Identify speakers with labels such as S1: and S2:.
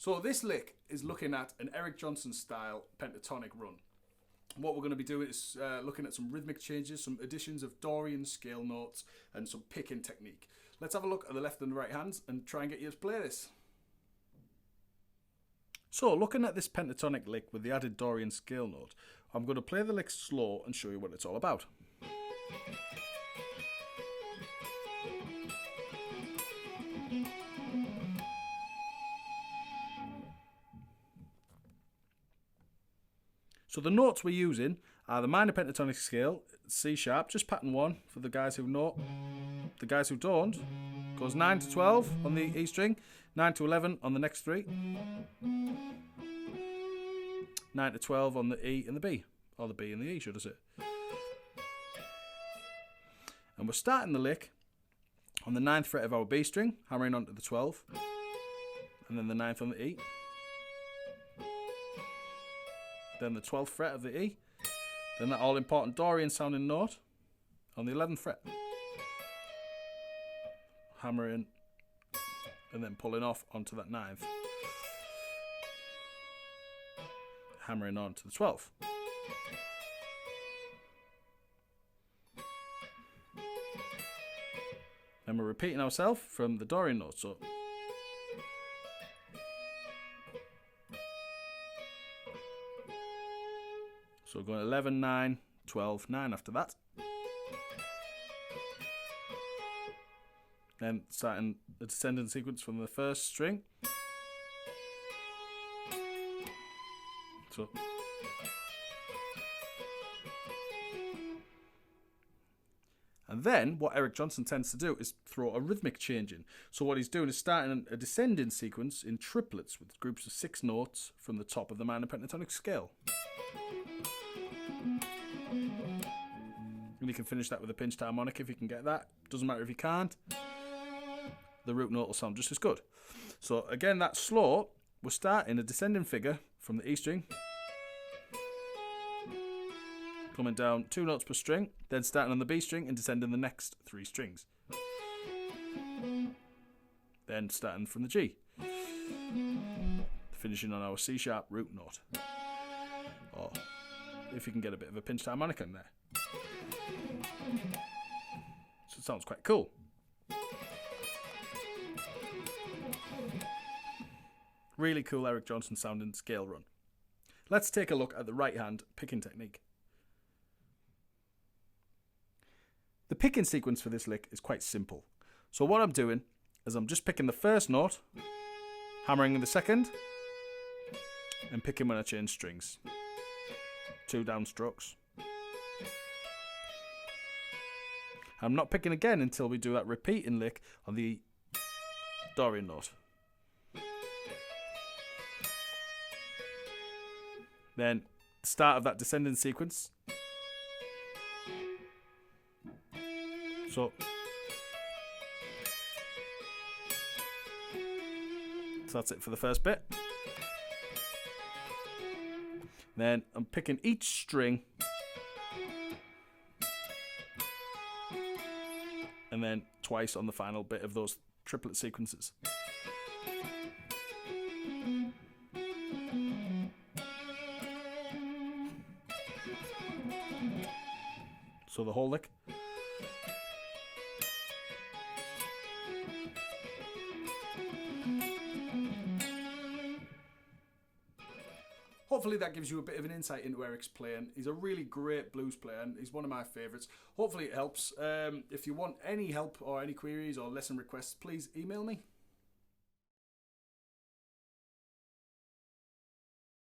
S1: So this lick is looking at an Eric Johnson style pentatonic run. What we're going to be doing is looking at some rhythmic changes, some additions of Dorian scale notes, and some picking technique. Let's have a look at the left and the right hands and try and get you to play this. So, looking at this pentatonic lick with the added Dorian scale note, I'm going to play the lick slow and show you what it's all about. So the notes we're using are the minor pentatonic scale, C sharp, just pattern 1 for the guys who know. The guys who don't, goes 9 to 12 on the E string, 9 to 11 on the next 3, 9 to 12 on the E and the B, or the B and the E, should I say. And we're starting the lick on the 9th fret of our B string, hammering onto the 12, and then the 9th on the E. Then the 12th fret of the E, then that all-important Dorian sounding note on the 11th fret. Hammering and then pulling off onto that 9th. Hammering on to the 12th. Then we're repeating ourselves from the Dorian note. So we're going 11, 9, 12, 9 after that. Then starting the descending sequence from the first string. So and then what Eric Johnson tends to do is throw a rhythmic change in. So what he's doing is starting a descending sequence in triplets with groups of 6 notes from the top of the minor pentatonic scale. And you can finish that with a pinched harmonic if you can get that. Doesn't matter if you can't. The root note will sound just as good. So again, that's slow. We're starting a descending figure from the E string, coming down 2 notes per string, then starting on the B string and descending the next 3 strings. Then starting from the G, finishing on our C sharp root note. Or if you can get a bit of a pinched harmonic in there. So it sounds quite cool. Really cool Eric Johnson sounding scale run. Let's take a look at the right hand picking technique. The picking sequence for this lick is quite simple. So what I'm doing is I'm just picking the first note, hammering the second, and picking when I change strings. 2 down strokes. I'm not picking again until we do that repeating lick on the Dorian note. Then start of that descending sequence. So that's it for the first bit. Then I'm picking each string and then twice on the final bit of those triplet sequences. So the whole lick. Hopefully that gives you a bit of an insight into Eric's playing. He's a really great blues player and he's one of my favourites. Hopefully it helps. If you want any help or any queries or lesson requests, please email me.